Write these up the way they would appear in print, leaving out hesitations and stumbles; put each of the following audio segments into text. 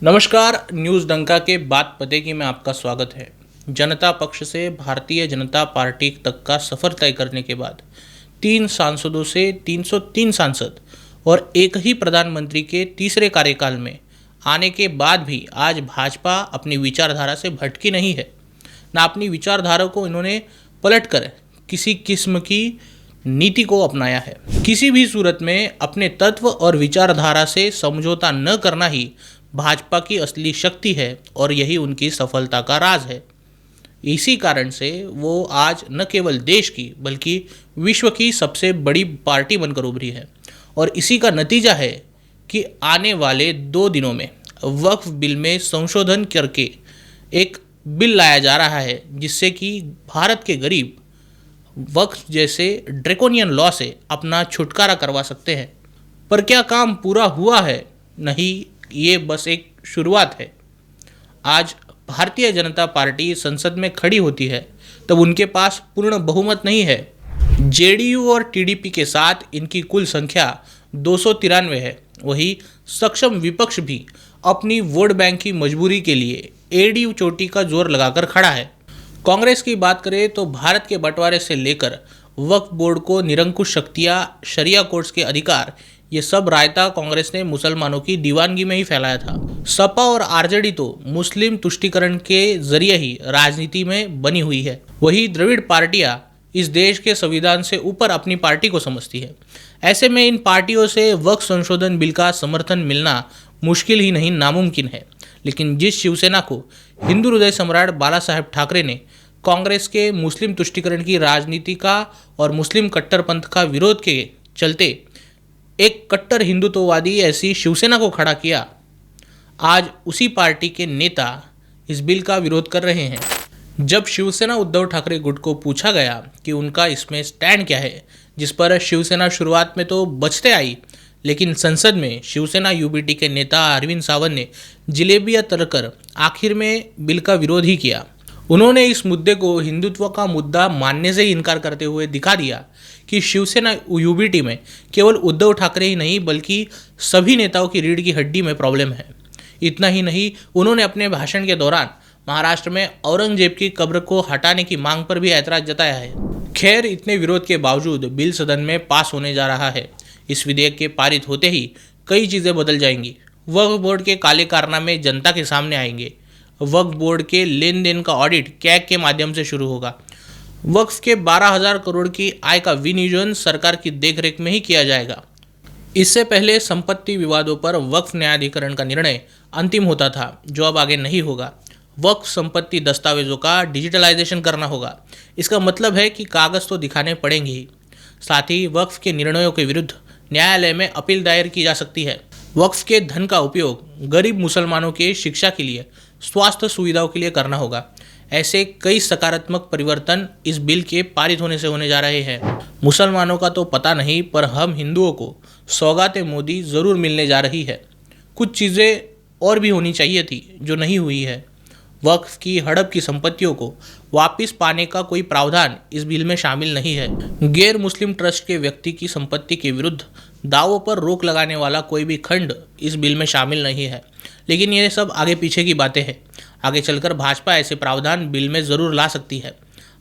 नमस्कार। न्यूज़ डंका के बात पते की में आपका स्वागत है। जनता पक्ष से भारतीय जनता पार्टी तक का सफर तय करने के बाद 3 सांसदों से 303 सांसद और एक ही प्रधानमंत्री के तीसरे कार्यकाल में आने के बाद भी आज भाजपा अपनी विचारधारा से भटकी नहीं है। न अपनी विचारधारा को इन्होंने पलटकर किसी किस्म की नीति को अपनाया है। किसी भी सूरत में अपने तत्व और विचारधारा से समझौता न करना ही भाजपा की असली शक्ति है और यही उनकी सफलता का राज है। इसी कारण से वो आज न केवल देश की बल्कि विश्व की सबसे बड़ी पार्टी बनकर उभरी है और इसी का नतीजा है कि आने वाले 2 दिनों में वक्फ बिल में संशोधन करके एक बिल लाया जा रहा है जिससे कि भारत के गरीब वक्फ जैसे ड्रैकोनियन लॉ से अपना छुटकारा करवा सकते हैं। पर क्या काम पूरा हुआ है? नहीं, ये बस एक शुरुआत है। आज भारतीय जनता पार्टी संसद में खड़ी होती है तब उनके पास पूर्ण बहुमत नहीं है। जेडीयू और टीडीपी के साथ इनकी कुल संख्या 293 है। वही सक्षम विपक्ष भी अपनी वोट बैंक की मजबूरी के लिए एड़ी चोटी का जोर लगाकर खड़ा है। कांग्रेस की बात करें तो भारत के बंटवारे से लेकर वक्फ बोर्ड को निरंकुश शक्तियां, शरिया कोर्ट्स के अधिकार, ये सब रायता कांग्रेस ने मुसलमानों की दीवानगी में ही फैलाया था। सपा और आरजेडी तो मुस्लिम तुष्टीकरण के जरिए ही राजनीति में बनी हुई है। वही द्रविड़ पार्टियां इस देश के संविधान से ऊपर अपनी पार्टी को समझती है। ऐसे में इन पार्टियों से वक्फ संशोधन बिल का समर्थन मिलना मुश्किल ही नहीं, नामुमकिन है। लेकिन जिस शिवसेना को हिंदू हृदय सम्राट बाला साहेब ठाकरे ने कांग्रेस के मुस्लिम तुष्टीकरण की राजनीति का और मुस्लिम कट्टरपंथ का विरोध के चलते एक कट्टर हिंदुत्ववादी ऐसी शिवसेना को खड़ा किया, आज उसी पार्टी के नेता इस बिल का विरोध कर रहे हैं। जब शिवसेना उद्धव ठाकरे गुट को पूछा गया कि उनका इसमें स्टैंड क्या है, जिस पर शिवसेना शुरुआत में तो बचते आई, लेकिन संसद में शिवसेना यूबीटी के नेता अरविंद सावंत ने जिलेबियां तलकर आखिर में बिल का विरोध ही किया। उन्होंने इस मुद्दे को हिंदुत्व का मुद्दा मानने से इनकार करते हुए दिखा दिया कि शिवसेना यूबीटी में केवल उद्धव ठाकरे ही नहीं बल्कि सभी नेताओं की रीढ़ की हड्डी में प्रॉब्लम है। इतना ही नहीं, उन्होंने अपने भाषण के दौरान महाराष्ट्र में औरंगजेब की कब्र को हटाने की मांग पर भी ऐतराज जताया है। खैर, इतने विरोध के बावजूद बिल सदन में पास होने जा रहा है। इस विधेयक के पारित होते ही कई चीज़ें बदल जाएंगी। वक्फ बोर्ड के काले कारनामे जनता के सामने आएंगे। वक्फ बोर्ड के लेन देन का ऑडिट कैग के माध्यम से शुरू होगा। वक्फ के 12,000 करोड़ की आय का विनियोजन सरकार की देखरेख में ही किया जाएगा। इससे पहले संपत्ति विवादों पर वक्फ न्यायाधिकरण का निर्णय अंतिम होता था, जो अब आगे नहीं होगा। वक्फ संपत्ति दस्तावेजों का डिजिटलाइजेशन करना होगा। इसका मतलब है कि कागज़ तो दिखाने पड़ेंगे ही, साथ ही वक्फ के निर्णयों के विरुद्ध न्यायालय में अपील दायर की जा सकती है। वक्फ के धन का उपयोग गरीब मुसलमानों के शिक्षा के लिए, स्वास्थ्य सुविधाओं के लिए करना होगा। ऐसे कई सकारात्मक परिवर्तन इस बिल के पारित होने से होने जा रहे हैं। मुसलमानों का तो पता नहीं, पर हम हिंदुओं को सौगात मोदी ज़रूर मिलने जा रही है। कुछ चीज़ें और भी होनी चाहिए थी जो नहीं हुई है। वक्फ की हड़प की संपत्तियों को वापस पाने का कोई प्रावधान इस बिल में शामिल नहीं है। गैर मुस्लिम ट्रस्ट के व्यक्ति की संपत्ति के विरुद्ध दावों पर रोक लगाने वाला कोई भी खंड इस बिल में शामिल नहीं है। लेकिन ये सब आगे पीछे की बातें हैं। आगे चलकर भाजपा ऐसे प्रावधान बिल में ज़रूर ला सकती है।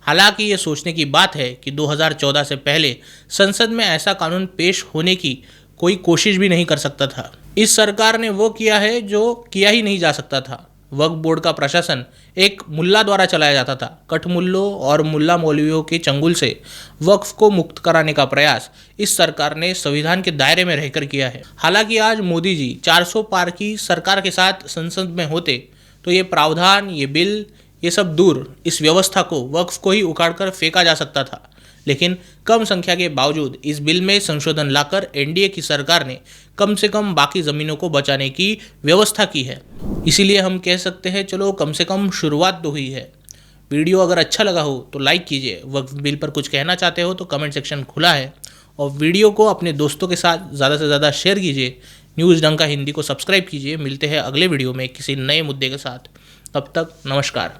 हालांकि ये सोचने की बात है कि 2014 से पहले संसद में ऐसा कानून पेश होने की कोई कोशिश भी नहीं कर सकता था। इस सरकार ने वो किया है जो किया ही नहीं जा सकता था। वक्फ बोर्ड का प्रशासन एक मुल्ला द्वारा चलाया जाता था। कठमुल्लों और मुल्ला मौलवियों के चंगुल से वक्फ को मुक्त कराने का प्रयास इस सरकार ने संविधान के दायरे में रहकर किया है। हालांकि आज मोदी जी 400 पार की सरकार के साथ संसद में होते तो ये प्रावधान, ये बिल, ये सब दूर, इस व्यवस्था को, वक्फ को ही उखाड़कर फेंका जा सकता था। लेकिन कम संख्या के बावजूद इस बिल में संशोधन लाकर एनडीए की सरकार ने कम से कम बाकी ज़मीनों को बचाने की व्यवस्था की है। इसीलिए हम कह सकते हैं चलो कम से कम शुरुआत तो हुई है। वीडियो अगर अच्छा लगा हो तो लाइक कीजिए। वक्फ बिल पर कुछ कहना चाहते हो तो कमेंट सेक्शन खुला है और वीडियो को अपने दोस्तों के साथ ज़्यादा से ज़्यादा शेयर कीजिए। न्यूज़ डंका हिंदी को सब्सक्राइब कीजिए। मिलते हैं अगले वीडियो में किसी नए मुद्दे के साथ। तब तक नमस्कार।